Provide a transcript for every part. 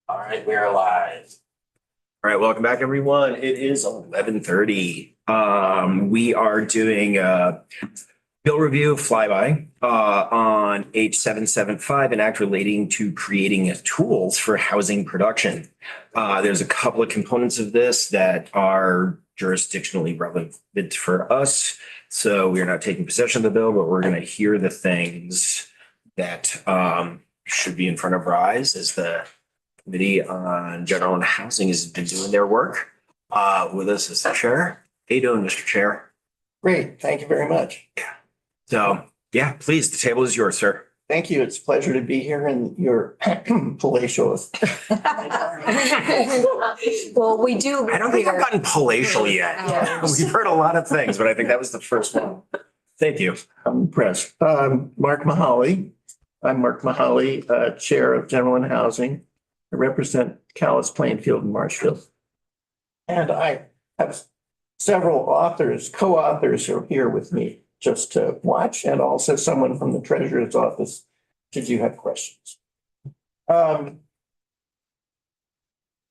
All right, we are live. All right, welcome back, everyone. It is 11:30. We are doing a bill review flyby on H775, an act relating to creating tools for housing production. There's a couple of components of this that are jurisdictionally relevant for us. So we are not taking possession of the bill, but we're going to hear the things that should be in front of our eyes as the Committee on General and Housing has been doing their work. With us is the chair. How you doing, Mr. Chair? Great, thank you very much. So, yeah, please, the table is yours, sir. Thank you. It's a pleasure to be here in your palatial. Well, we do. I don't think I've gotten palatial yet. Yes. We've heard a lot of things, but I think that was the first one. Thank you. I'm impressed. Mark Mahaly. I'm Mark Mahaly, Chair of General and Housing. I represent Calais, Plainfield, and Marshfield. And I have several authors, co-authors who are here with me just to watch, and also someone from the Treasurer's Office, should you have questions.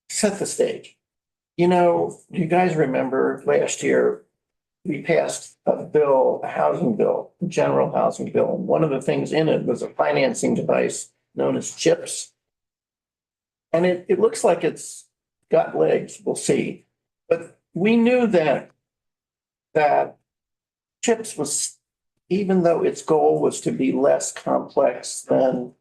Set the stage. You know, you guys remember last year, we passed a bill, a housing bill, a general housing bill. And one of the things in it was a financing device known as CHIPS. And it looks like it's got legs, we'll see. But we knew that CHIPS was, even though its goal was to be less complex than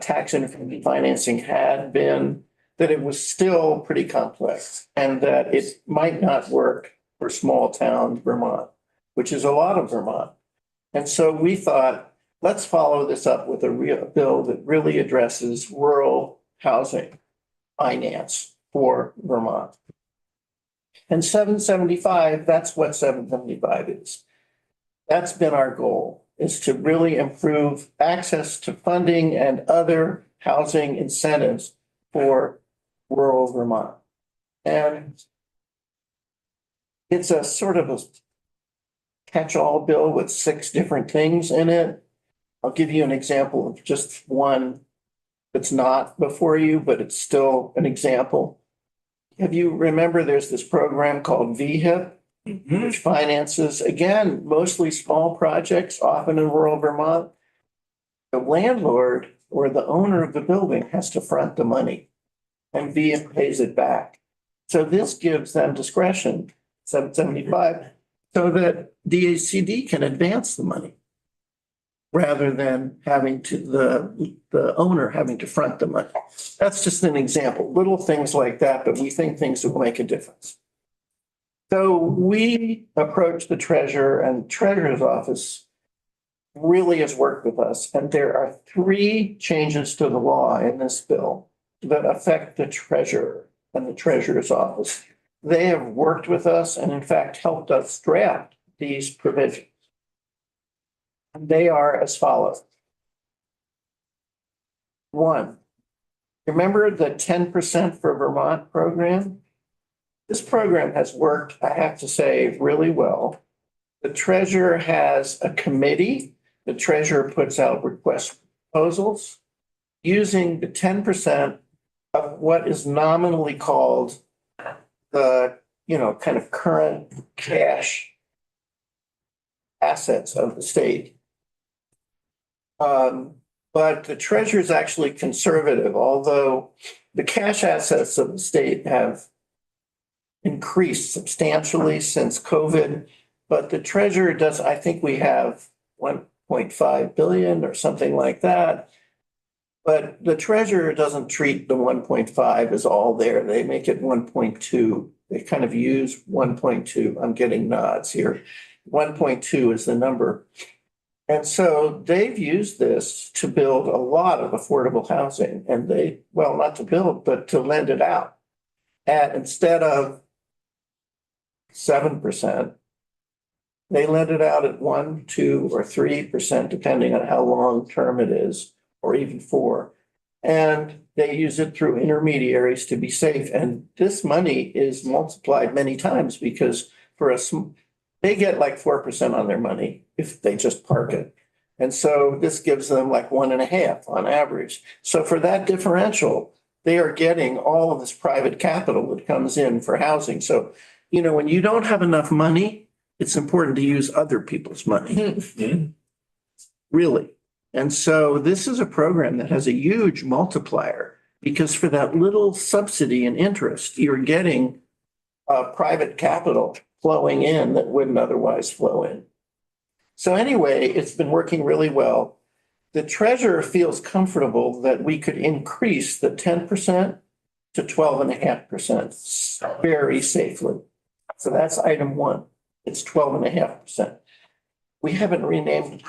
tax increment financing had been, that it was still pretty complex and that it might not work for small town Vermont, which is a lot of Vermont. And so we thought, let's follow this up with a real bill that really addresses rural housing finance for Vermont. And 775, that's what 775 is. That's been our goal, is to really improve access to funding and other housing incentives for rural Vermont. And it's a sort of a catch-all bill with 6 different things in it. I'll give you an example of just one that's not before you, but it's still an example. If you remember, there's this program called VHIP, which finances, again, mostly small projects, often in rural Vermont. The landlord or the owner of the building has to front the money and VHIP pays it back. So this gives them discretion, 775, so that DHCD can advance the money rather than having to the owner having to front the money. That's just an example, little things like that, but we think things that will make a difference. So we approached the treasurer, and Treasurer's Office really has worked with us. And there are 3 changes to the law in this bill that affect the treasurer and the Treasurer's Office. They have worked with us and in fact helped us draft these provisions. They are as follows. 1, remember the 10% for Vermont program? This program has worked, I have to say, really well. The treasurer has a committee. The treasurer puts out request proposals using the 10% of what is nominally called the, kind of current cash assets of the state. But the treasurer is actually conservative, although the cash assets of the state have increased substantially since COVID. But the treasurer does, I think we have 1.5 billion or something like that. But the treasurer doesn't treat the 1.5 as all there. They make it 1.2. They kind of use 1.2. I'm getting nods here. 1.2 is the number. And so they've used this to build a lot of affordable housing, and not to build, but to lend it out. And instead of 7%, they lend it out at 1%, 2%, or 3%, depending on how long term it is, or even 4%. And they use it through intermediaries to be safe. And this money is multiplied many times because they get like 4% on their money if they just park it. And so this gives them like 1.5 on average. So for that differential, they are getting all of this private capital that comes in for housing. So, when you don't have enough money, it's important to use other people's money. Really. And so this is a program that has a huge multiplier because for that little subsidy and interest, you're getting private capital flowing in that wouldn't otherwise flow in. So anyway, it's been working really well. The treasurer feels comfortable that we could increase the 10% to 12.5% very safely. So that's item one. It's 12.5%. We haven't renamed.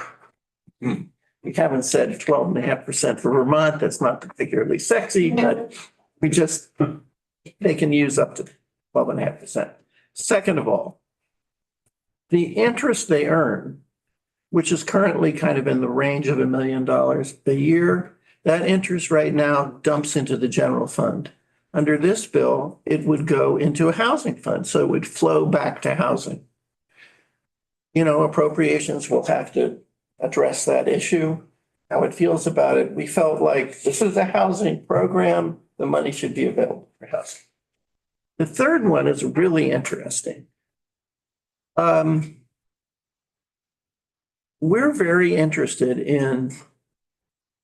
We haven't said 12.5% for Vermont. That's not particularly sexy, but they can use up to 12.5%. Second of all, the interest they earn, which is currently kind of in the range of $1 million a year, that interest right now dumps into the general fund. Under this bill, it would go into a housing fund, so it would flow back to housing. Appropriations will have to address that issue, how it feels about it. We felt like this is a housing program, the money should be available for housing. The third one is really interesting. We're very interested in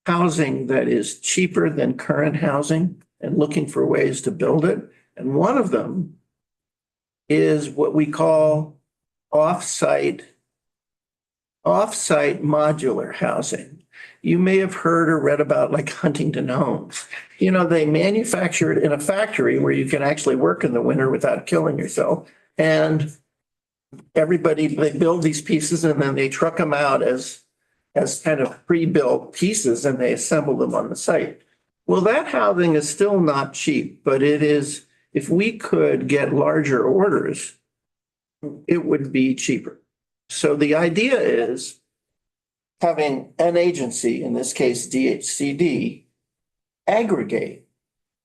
housing that is cheaper than current housing and looking for ways to build it. And one of them is what we call off-site modular housing. You may have heard or read about like Huntington Homes. They manufacture it in a factory where you can actually work in the winter without killing yourself. And they build these pieces and then they truck them out as kind of pre-built pieces and they assemble them on the site. Well, that housing is still not cheap, but it is, if we could get larger orders, it would be cheaper. So the idea is having an agency, in this case DHCD, aggregate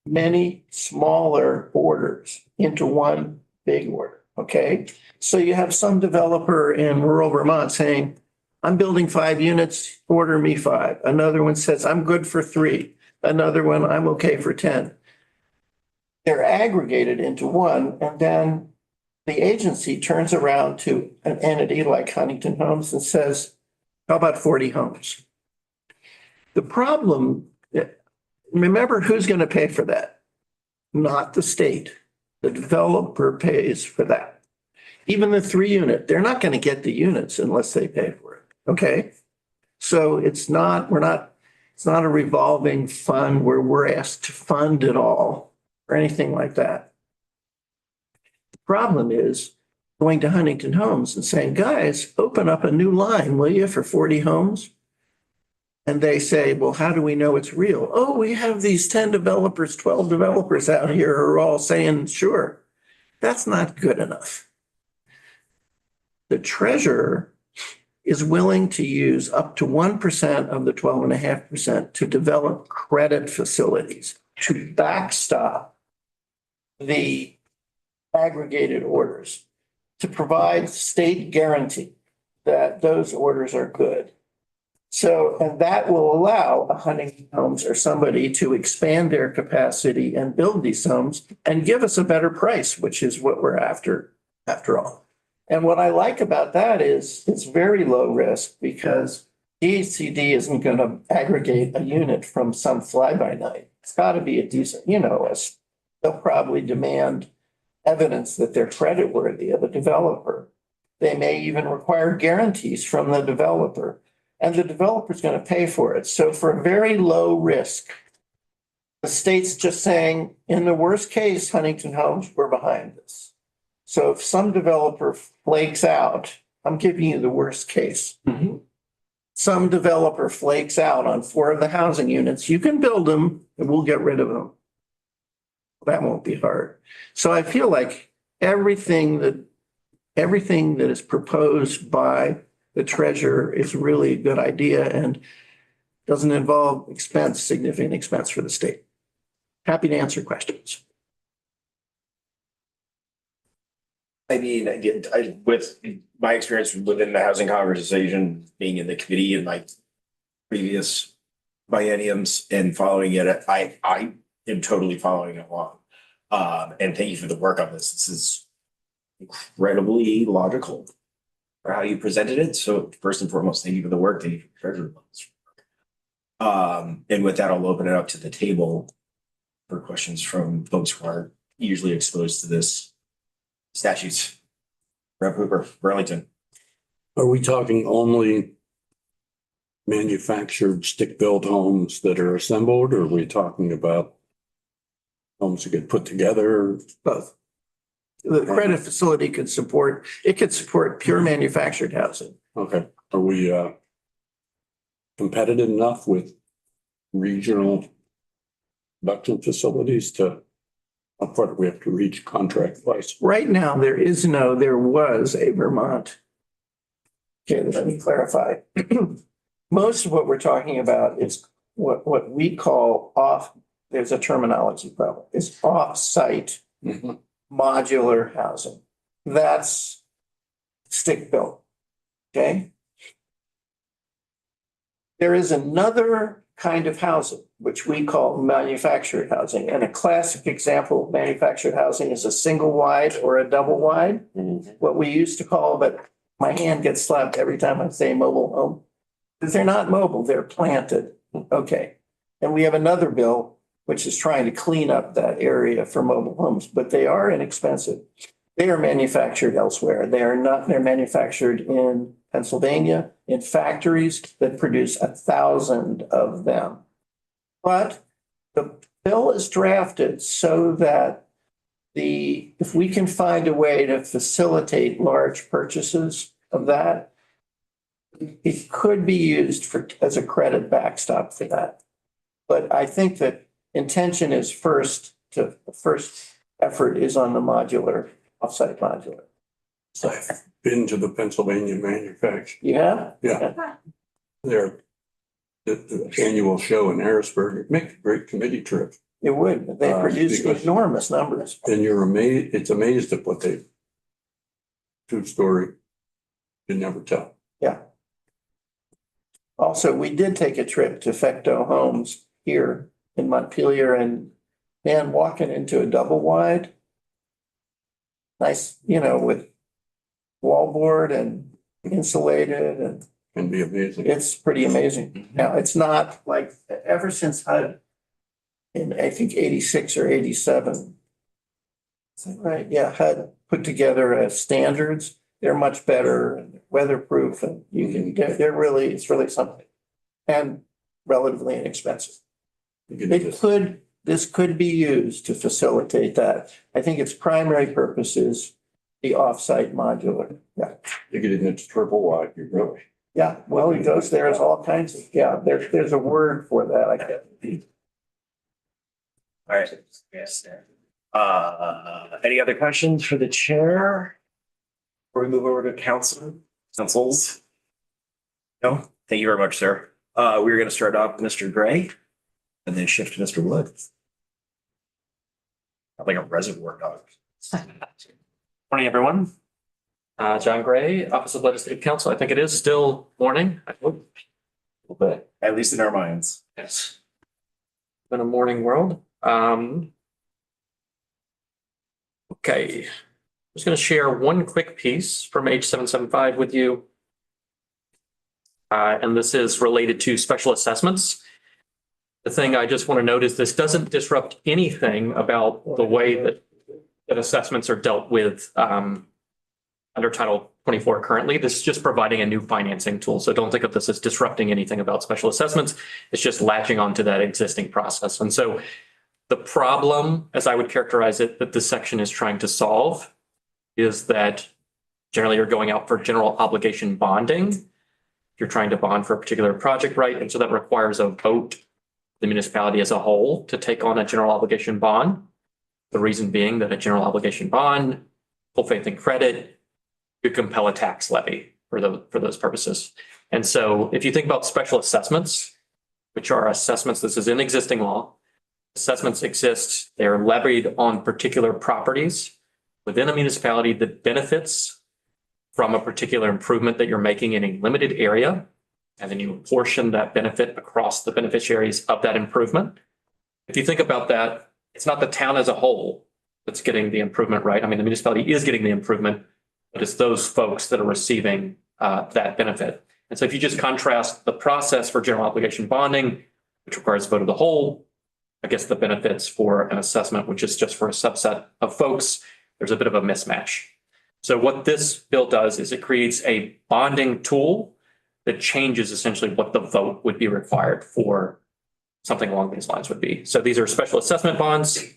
many smaller orders into one big order, okay? So you have some developer in rural Vermont saying, I'm building 5 units, order me 5. Another one says, I'm good for 3. Another one, I'm okay for 10. They're aggregated into one, and then the agency turns around to an entity like Huntington Homes and says, how about 40 homes? The problem, remember who's going to pay for that? Not the state. The developer pays for that. Even the 3 unit, they're not going to get the units unless they pay for it. Okay. So it's not a revolving fund where we're asked to fund it all or anything like that. The problem is going to Huntington Homes and saying, guys, open up a new line, will you, for 40 homes? And they say, well, how do we know it's real? Oh, we have these 10 developers, 12 developers out here who are all saying, sure. That's not good enough. The treasurer is willing to use up to 1% of the 12.5% to develop credit facilities to backstop the aggregated orders, to provide state guarantee that those orders are good. So, and that will allow a Huntington Homes or somebody to expand their capacity and build these homes and give us a better price, which is what we're after all. And what I like about that is it's very low risk because DHCD isn't going to aggregate a unit from some fly-by-night. It's got to be a decent, they'll probably demand evidence that they're creditworthy of a developer. They may even require guarantees from the developer, and the developer's going to pay for it. So for a very low risk, the state's just saying, in the worst case, Huntington Homes, we're behind this. So if some developer flakes out, I'm giving you the worst case. Mm-hmm. Some developer flakes out on 4 of the housing units, you can build them and we'll get rid of them. That won't be hard. So I feel like everything that is proposed by the treasurer is really a good idea and doesn't involve significant expense for the state. Happy to answer questions. I mean, with my experience within the housing conversation, being in the committee in my previous bienniums and following it, I am totally following along. And thank you for the work on this. This is incredibly logical for how you presented it. So first and foremost, thank you for the work. Thank you for treasurer. And with that, I'll open it up to the table for questions from folks who aren't usually exposed to this statutes. Rep. Hooper, Burlington. Are we talking only manufactured stick-built homes that are assembled, or are we talking about homes that get put together? Both. The credit facility could support pure manufactured housing. Okay, are we competitive enough with regional production facilities to, how far do we have to reach contract price? Right now, there was a Vermont. Okay, let me clarify. Most of what we're talking about is what we call there's a terminology problem. It's off-site Mhm. modular housing. That's stick-built. Okay? There is another kind of housing, which we call manufactured housing. And a classic example of manufactured housing is a single wide or a double wide. What we used to call, but my hand gets slapped every time I say mobile home. Because they're not mobile, they're planted. Okay. And we have another bill which is trying to clean up that area for mobile homes, but they are inexpensive. They are manufactured elsewhere. They're manufactured in Pennsylvania in factories that produce 1,000 of them. But the bill is drafted so that if we can find a way to facilitate large purchases of that, it could be used as a credit backstop for that. But I think that intention is the first effort is on the modular, offsite modular. So I've been to the Pennsylvania manufacturer. yeah. Their the annual show in Harrisburg. It makes a great committee trip. It would. They produce because- enormous numbers. And you're amazed, it's amazed at what they, true story, you never tell. Yeah. Also, we did take a trip to Fecto Homes here in Montpelier, and man, walking into a double wide. Nice, with wallboard and insulated, and Can be amazing. it's pretty amazing. Now, it's not like ever since HUD in, I think, 86 or 87. Is that right? Yeah, HUD put together standards. They're much better and weatherproof, and it's really something. And relatively inexpensive. This could be used to facilitate that. I think its primary purpose is the offsite modular. Yeah. You get it into triple wide, you really. Yeah, well, it goes, there's all kinds of, there's a word for that, I guess. All right. Yes. Any other questions for the chair? Before we move over to councils? No, thank you very much, sir. We're going to start off with Mr. Gray and then shift to Mr. Wood. Like a reservoir dog. Morning, everyone. John Gray, Office of Legislative Counsel. I think it is still morning. I hope. A little bit. At least in our minds. Yes. Been a morning world. Okay. I'm just going to share one quick piece from H775 with you. And this is related to special assessments. The thing I just want to note is this doesn't disrupt anything about the way that assessments are dealt with under Title 24 currently. This is just providing a new financing tool. So don't think of this as disrupting anything about special assessments. It's just latching onto that existing process. And so the problem, as I would characterize it, that this section is trying to solve is that generally you're going out for general obligation bonding. You're trying to bond for a particular project, right? And so that requires a vote, the municipality as a whole, to take on a general obligation bond. The reason being that a general obligation bond, full faith and credit, could compel a tax levy for those purposes. And so if you think about special assessments, which are assessments, this is in existing law, assessments exist, they are levied on particular properties within a municipality that benefits from a particular improvement that you're making in a limited area. And then you apportion that benefit across the beneficiaries of that improvement. if you think about that, it's not the town as a whole that's getting the improvement, right? I mean, the municipality is getting the improvement, but it's those folks that are receiving that benefit. And so if you just contrast the process for general obligation bonding, which requires a vote of the whole, I guess the benefits for an assessment, which is just for a subset of folks, there's a bit of a mismatch. So what this bill does is it creates a bonding tool that changes essentially what the vote would be required for something along these lines would be. So these are special assessment bonds. This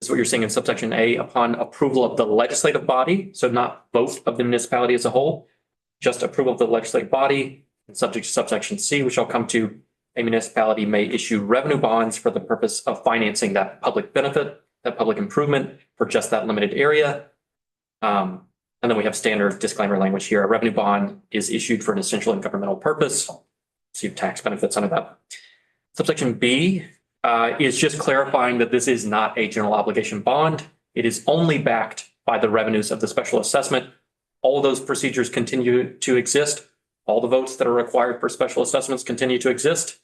is what you're seeing in subsection A upon approval of the legislative body. So not vote of the municipality as a whole, just approval of the legislative body, and subject to subsection C, which I'll come to. A municipality may issue revenue bonds for the purpose of financing that public benefit, that public improvement for just that limited area. And then we have standard disclaimer language here. A revenue bond is issued for an essential and governmental purpose. Receive tax benefits under that. Subsection B is just clarifying that this is not a general obligation bond. It is only backed by the revenues of the special assessment. All of those procedures continue to exist. All the votes that are required for special assessments continue to exist.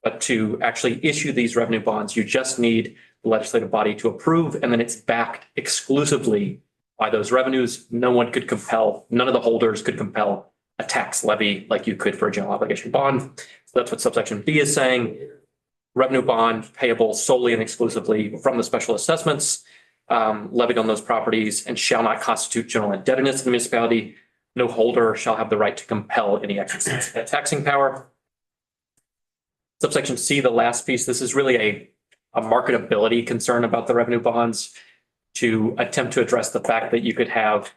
But to actually issue these revenue bonds, you just need the legislative body to approve, and then it's backed exclusively by those revenues. No one could compel, none of the holders could compel a tax levy like you could for a general obligation bond. So that's what subsection B is saying. Revenue bond payable solely and exclusively from the special assessments levied on those properties and shall not constitute general indebtedness to the municipality. No holder shall have the right to compel any exercise of taxing power. Subsection C, the last piece, this is really a marketability concern about the revenue bonds to attempt to address the fact that you could have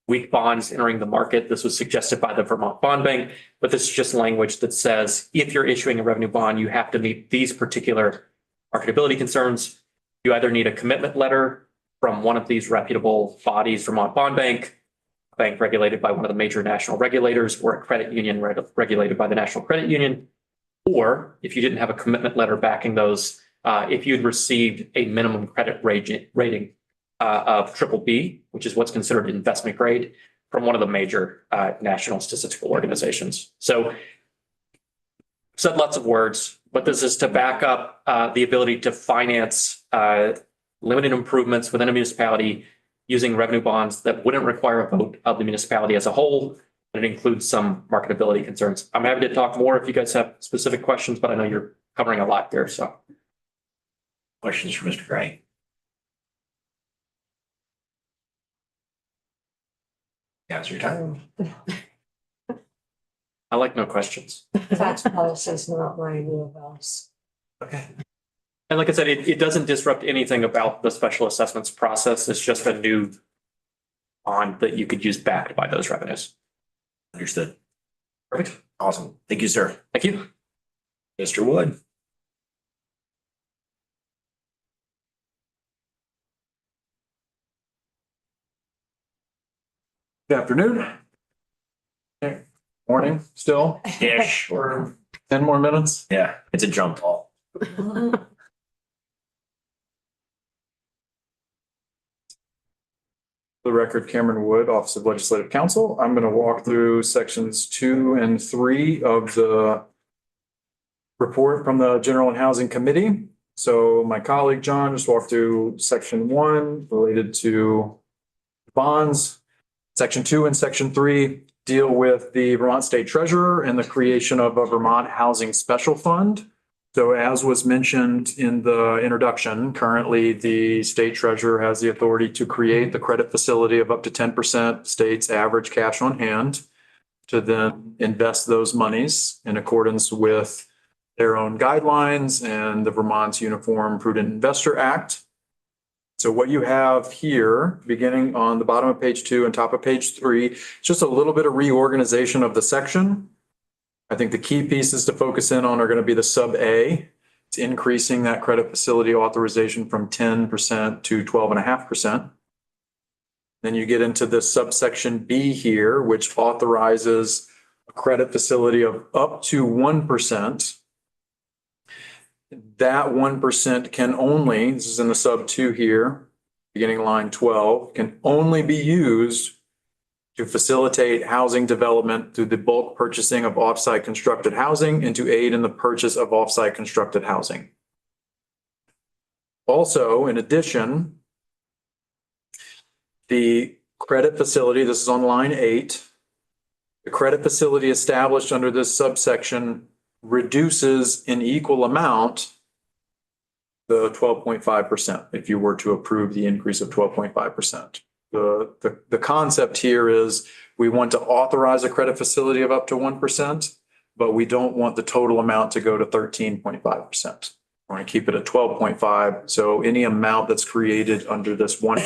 weak bonds entering the market. This was suggested by the Vermont Bond Bank, but this is just language that says if you're issuing a revenue bond, you have to meet these particular marketability concerns. You either need a commitment letter from one of these reputable bodies, Vermont Bond Bank, a bank regulated by one of the major national regulators, or a credit union regulated by the National Credit Union. Or if you didn't have a commitment letter backing those, if you'd received a minimum credit rating of BBB, which is what's considered investment grade from one of the major national statistical organizations. So said lots of words, but this is to back up the ability to finance limited improvements within a municipality using revenue bonds that wouldn't require a vote of the municipality as a whole. And it includes some marketability concerns. I'm happy to talk more if you guys have specific questions, but I know you're covering a lot there, so. Questions for Mr. Gray? Now's your time. I like no questions. Tax policy is not my wheelhouse. Okay. And like I said, it doesn't disrupt anything about the special assessments process. It's just a new bond that you could use backed by those revenues. Understood. Perfect. Awesome. Thank you, sir. Thank you. Mr. Wood. Good afternoon. Morning, still, Ish. Or 10 more minutes. yeah, it's a jump ball. For the record, Cameron Wood, Office of Legislative Counsel. I'm going to walk through sections 2 and 3 of the report from the General and Housing Committee. So my colleague John just walked through section 1 related to bonds. Section 2 and section 3 deal with the Vermont State Treasurer and the creation of a Vermont Housing Special Fund. So as was mentioned in the introduction, currently the state treasurer has the authority to create the credit facility of up to 10% state's average cash on hand to then invest those monies in accordance with their own guidelines and the Vermont's Uniform Prudent Investor Act. So what you have here, beginning on the bottom of page 2 and top of page 3, it's just a little bit of reorganization of the section. I think the key pieces to focus in on are going to be the sub A. It's increasing that credit facility authorization from 10% to 12.5%. Then you get into the subsection B here, which authorizes a credit facility of up to 1%. That 1% can only, this is in the sub 2 here, beginning line 12, can only be used to facilitate housing development through the bulk purchasing of offsite constructed housing and to aid in the purchase of offsite constructed housing. Also, in addition, the credit facility, this is on line 8. The credit facility established under this subsection reduces in equal amount the 12.5% if you were to approve the increase of 12.5%. The concept here is we want to authorize a credit facility of up to 1%, but we don't want the total amount to go to 13.5%. We're going to keep it at 12.5. So any amount that's created under this one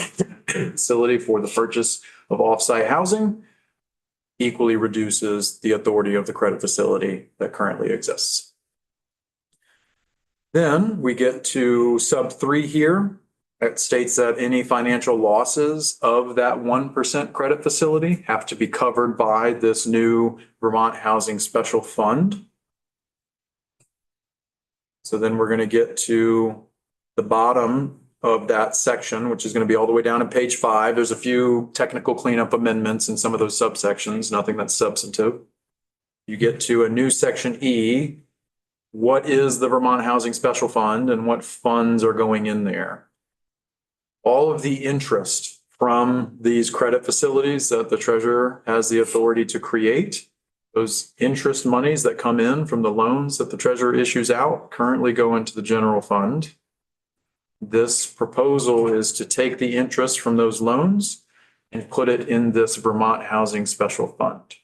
facility for the purchase of offsite housing equally reduces the authority of the credit facility that currently exists. Then we get to sub 3 here. It states that any financial losses of that 1% credit facility have to be covered by this new Vermont Housing Special Fund. So then we're going to get to the bottom of that section, which is going to be all the way down to page 5. There's a few technical cleanup amendments in some of those subsections, nothing that's substantive. You get to a new section E. What is the Vermont Housing Special Fund and what funds are going in there? All of the interest from these credit facilities that the treasurer has the authority to create, those interest monies that come in from the loans that the treasurer issues out currently go into the general fund. This proposal is to take the interest from those loans and put it in this Vermont Housing Special Fund.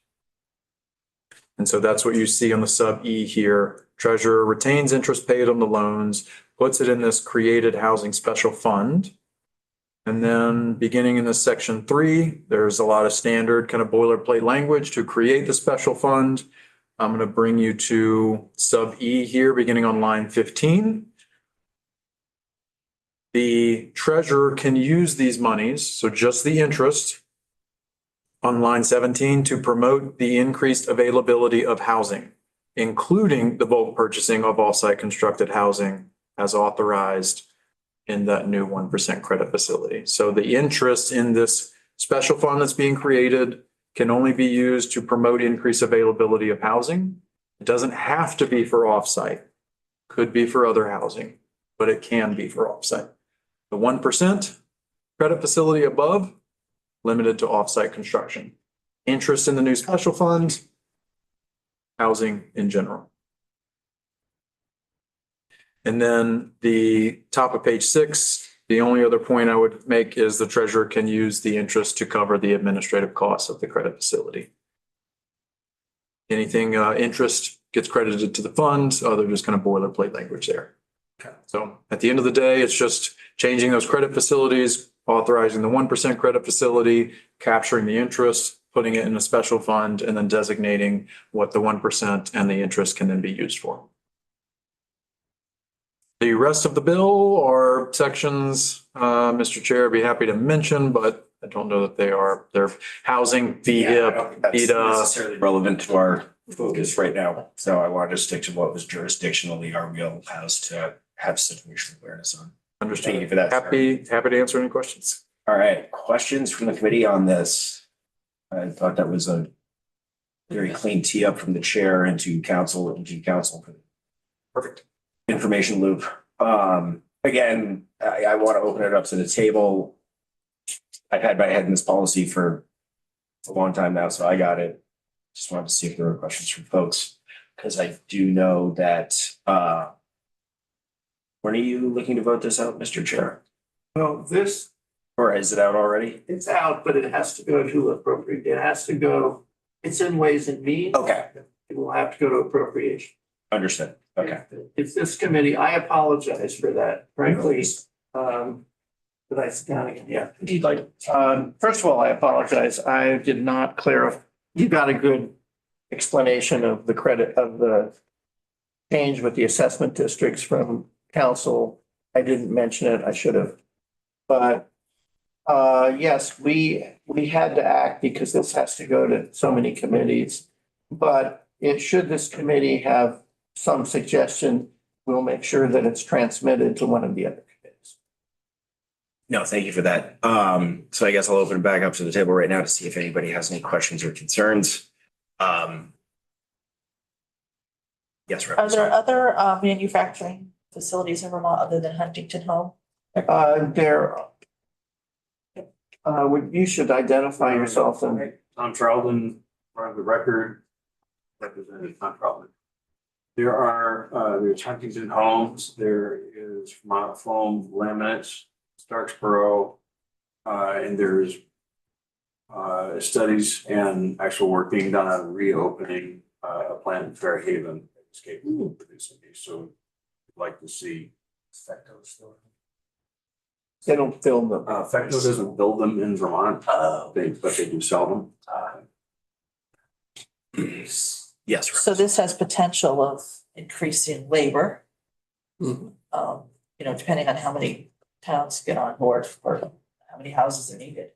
And so that's what you see on the sub E here. Treasurer retains interest paid on the loans, puts it in this created housing special fund. And then beginning in this section 3, there's a lot of standard kind of boilerplate language to create the special fund. I'm going to bring you to sub E here, beginning on line 15. The treasurer can use these monies, so just the interest, on line 17 to promote the increased availability of housing, including the bulk purchasing of off-site constructed housing as authorized in that new 1% credit facility. So the interest in this special fund that's being created can only be used to promote increased availability of housing. It doesn't have to be for off-site. Could be for other housing, but it can be for off-site. The 1% credit facility above, limited to off-site construction. Interest in the new special fund, housing in general. And then the top of page 6, the only other point I would make is the treasurer can use the interest to cover the administrative costs of the credit facility. Anything interest gets credited to the fund, other just kind of boilerplate language there. Okay. So at the end of the day, it's just changing those credit facilities, authorizing the 1% credit facility, capturing the interest, putting it in a special fund, and then designating what the 1% and the interest can then be used for. The rest of the bill are sections, Mr. Chair, I'd be happy to mention, but I don't know that they're housing, VHIP, That's VEDA. necessarily relevant to our focus right now. So I wanted to stick to what was jurisdictionally our wheelhouse to have situational awareness on. Understood. Thank you for that, sir. Happy to answer any questions. All right, questions from the committee on this? I thought that was a very clean tee up from the chair into council. Perfect. Information loop. Again, I want to open it up to the table. I've had my head in this policy for a long time now, so I got it. Just wanted to see if there were questions from folks, because I do know that, when are you looking to vote this out, Mr. Chair? Well, this, Or is it out already? it's out, but it has to go to appropriate. It has to go, it's in Ways and Means. Okay, It will have to go to appropriation. understood. Okay. It's this committee. I apologize for that, frankly. Did I sit down again? Yeah. You'd like, First of all, I apologize. I did not clarify. You got a good explanation of the credit of the change with the assessment districts from council. I didn't mention it. I should have. But yes, we had to act because this has to go to so many committees. But should this committee have some suggestion, we'll make sure that it's transmitted to one of the other committees. no, thank you for that. So I guess I'll open it back up to the table right now to see if anybody has any questions or concerns. Yes, Are Rep. there other manufacturing facilities in Vermont other than Huntington Home? You should identify yourself and Tom Charlton, for the record, represented Tom Charlton. There's Huntington Homes, there is Foam Laminates, Starksboro, and there's studies and actual work being done on reopening a plant in Fairhaven that's capable of producing these. So I'd like to see Fecto still. they don't film them. Fecto doesn't build them in Vermont, but they do sell them. Yes. So this has potential of increasing labor. Depending on how many towns get on board or how many houses are needed.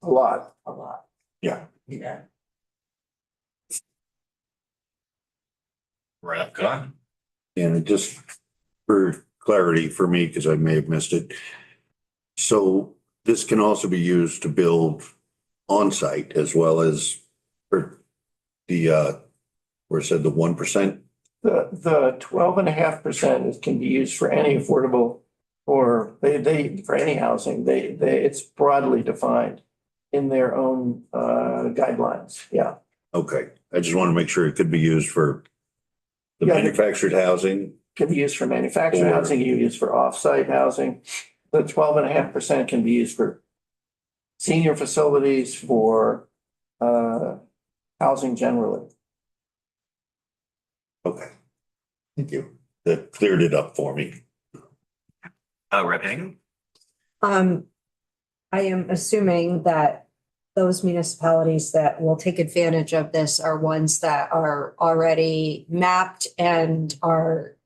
A lot. A lot. Yeah. Yeah. Right up, gone. And just for clarity for me, because I may have missed it. So this can also be used to build on-site as well as for the, where it said the 1%. The 12.5% can be used for any affordable or for any housing. It's broadly defined in their own guidelines. Yeah. Okay, I just want to make sure it could be used for the Yeah. manufactured housing. Can be used for manufactured housing, can be used for off-site housing. The 12.5% can be used for senior facilities, for housing generally. Okay. Thank you. That cleared it up for me. Rep. Hagan? I am assuming that those municipalities that will take advantage of this are ones that are already mapped and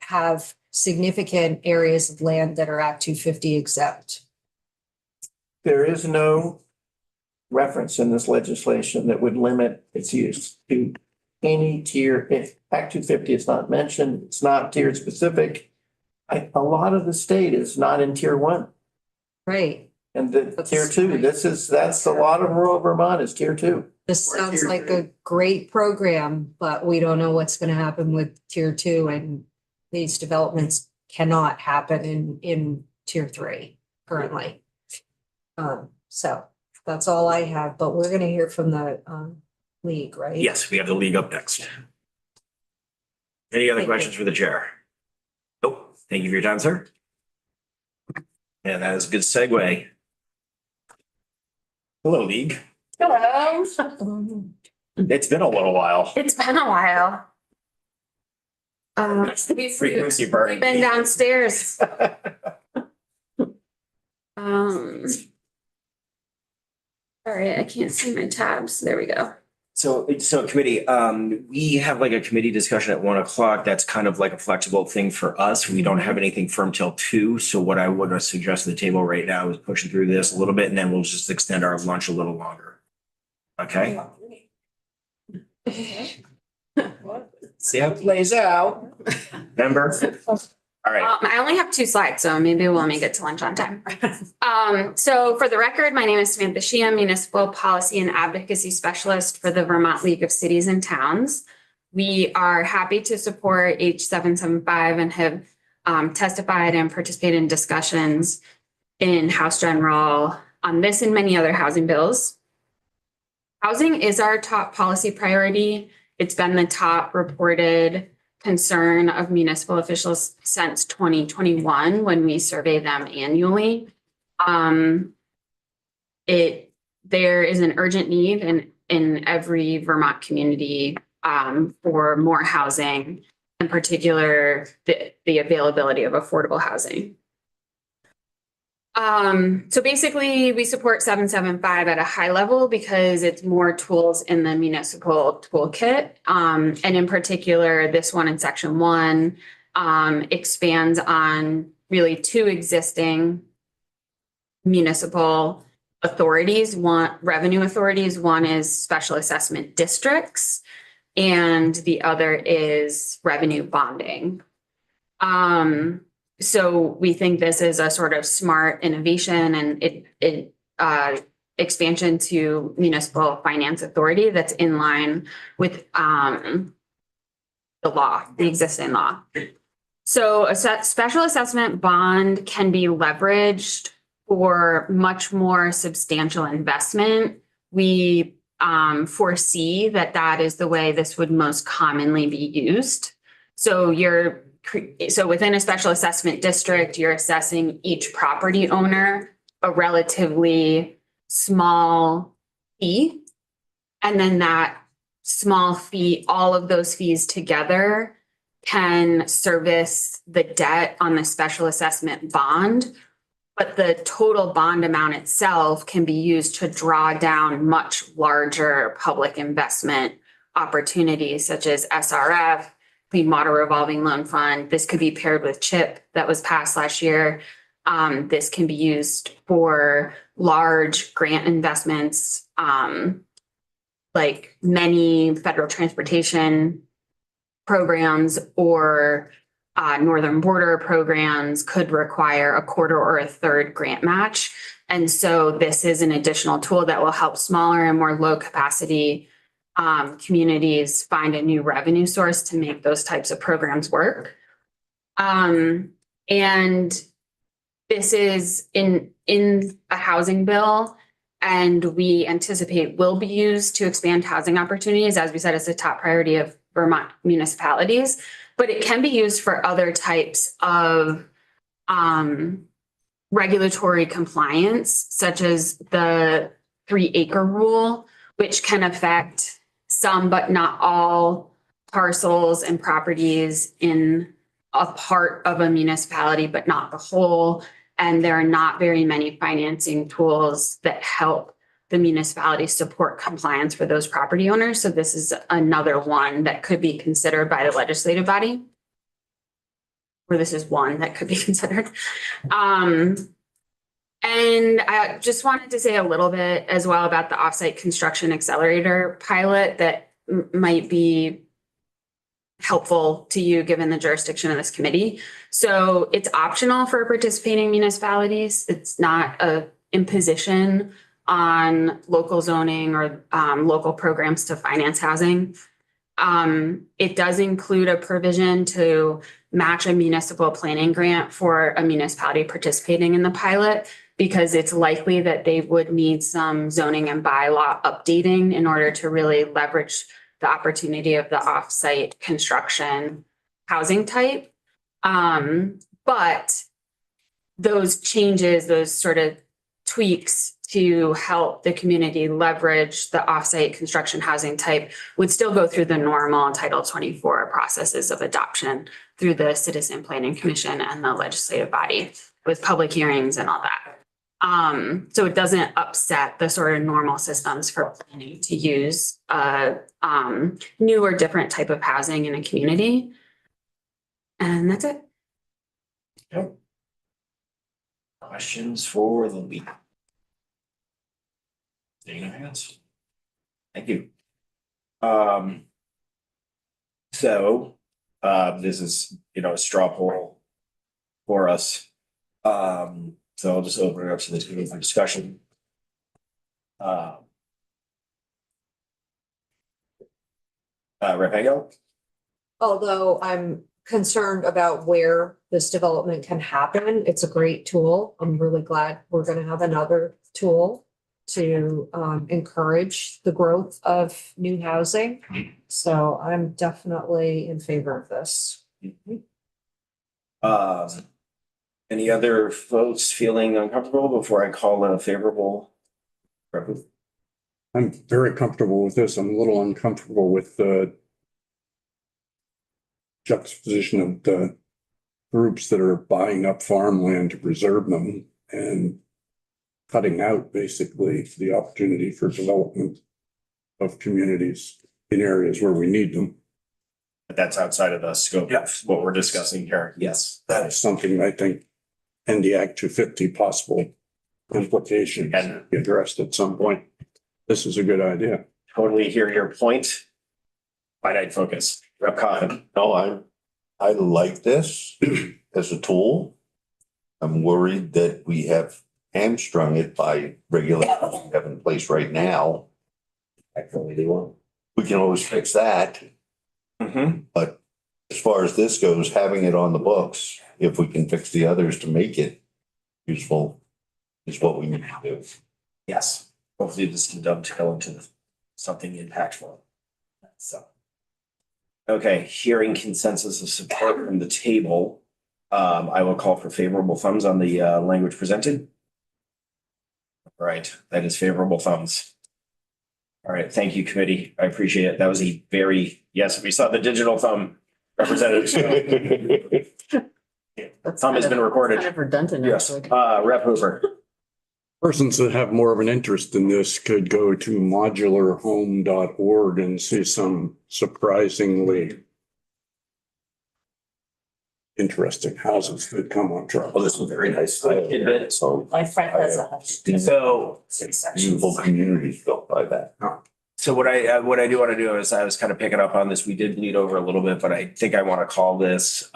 have significant areas of land that are Act 250 exempt. There is no reference in this legislation that would limit its use to any tier. If Act 250 is not mentioned, it's not tier specific. A lot of the state is not in tier 1 Right. and the That's tier 2. right. That's a lot of rural Vermont is tier 2. This Or sounds tier like three. a great program, but we don't know what's going to happen with tier 2, and these developments cannot happen in tier 3 currently. So that's all I have, but we're going to hear from the league, right? Yes, we have the league up next. Any other Thank you. questions for the chair? Nope. Thank you for your time, sir. And that is a good segue. Hello, league. Hello. It's been a little while. It's been a while. We've Frequency burn. been downstairs. Um. Sorry, I can't see my tabs. There we go. So committee, we have like a committee discussion at 1:00. That's kind of like a flexible thing for us. We don't have anything firm till 2. So what I would suggest to the table right now is pushing through this a little bit, and then we'll just extend our lunch a little longer. Okay? See how it plays out. Remember? All right. I only have 2 slides, so maybe we'll make it to lunch on time. So for the record, my name is Samantha Sheehan, Municipal Policy and Advocacy Specialist for the Vermont League of Cities and Towns. We are happy to support H775 and have testified and participated in discussions in House General on this and many other housing bills. Housing is our top policy priority. It's been the top reported concern of municipal officials since 2021 when we survey them annually. There is an urgent need in every Vermont community for more housing, in particular the availability of affordable housing. So basically we support 775 at a high level because it's more tools in the municipal toolkit. And in particular, this one in section 1 expands on really 2 existing municipal authorities, revenue authorities. One is special assessment districts and the other is revenue bonding. So we think this is a sort of smart innovation and it expansion to municipal finance authority that's in line with the law, the existing law. So a special assessment bond can be leveraged for much more substantial investment. We foresee that that is the way this would most commonly be used. So within a special assessment district, you're assessing each property owner a relatively small fee. And then that small fee, all of those fees together can service the debt on the special assessment bond. But the total bond amount itself can be used to draw down much larger public investment opportunities such as SRF, Clean Water Revolving Loan Fund. This could be paired with CHIP that was passed last year. This can be used for large grant investments, like many federal transportation programs or northern border programs could require a quarter or a third grant match. And so this is an additional tool that will help smaller and more low capacity communities find a new revenue source to make those types of programs work. And this is in a housing bill, and we anticipate will be used to expand housing opportunities. As we said, it's a top priority of Vermont municipalities, but it can be used for other types of regulatory compliance, such as the 3-acre rule, which can affect some but not all parcels and properties in a part of a municipality, but not the whole. And there are not very many financing tools that help the municipality support compliance for those property owners. So this is another one that could be considered by the legislative body. Or this is one that could be considered. And I just wanted to say a little bit as well about the offsite construction accelerator pilot that might be helpful to you given the jurisdiction of this committee. So it's optional for participating municipalities. It's not an imposition on local zoning or local programs to finance housing. It does include a provision to match a municipal planning grant for a municipality participating in the pilot, because it's likely that they would need some zoning and bylaw updating in order to really leverage the opportunity of the offsite construction housing type. But those changes, those sort of tweaks to help the community leverage the offsite construction housing type would still go through the normal Title 24 processes of adoption through the Citizen Planning Commission and the legislative body with public hearings and all that. So it doesn't upset the sort of normal systems for planning to use new or different type of housing in a community. And that's it. Questions for the lead? Dana hands. Thank you. So this is, a straw poll for us. So I'll just open it up to this meeting for discussion. Rep. Hagel? Although I'm concerned about where this development can happen, it's a great tool. I'm really glad we're gonna have another tool to encourage the growth of new housing. So I'm definitely in favor of this. Any other folks feeling uncomfortable before I call a favorable? I'm very comfortable with this. I'm a little uncomfortable with the juxtaposition of the groups that are buying up farmland to preserve them and cutting out basically the opportunity for development of communities in areas where we need them. But that's outside of the scope of what we're discussing here. Yes. That is something I think in the Act 250 possible implications can be addressed at some point. This is a good idea. Totally hear your point. Finite focus. Rep. Khan. No, I like this as a tool. I'm worried that we have hamstrung it by regulations we have in place right now. Actually, they won't. We can always fix that, Mm-hmm. but as far as this goes, having it on the books, if we can fix the others to make it useful, is what we need to do. Yes, hopefully this can dovetail into something impactful. So. Okay, hearing consensus of support from the table. I will call for favorable thumbs on the language presented. All right, that is favorable thumbs. All right, thank you, committee. I appreciate it. That was a very, yes, we saw the digital thumb representative. Thumb has been recorded. Kind of redundant. Yes, actually. Rep Hooper. Persons that have more of an interest in this could go to modularhome.org and see some surprisingly interesting houses that come on trial. Well, this is very nice. Tidbit. So My friend has a. So, Six sections. beautiful communities built by that. so what I do want to do is I was kind of picking up on this. We did bleed over a little bit, but I think I want to call this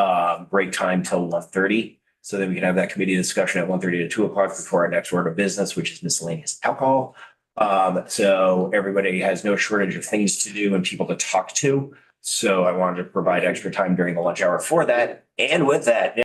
break time till 1:30. So that we can have that committee discussion at 1:30 to 2 o'clock before our next order of business, which is miscellaneous alcohol. So everybody has no shortage of things to do and people to talk to. So I wanted to provide extra time during the lunch hour for that. And with that,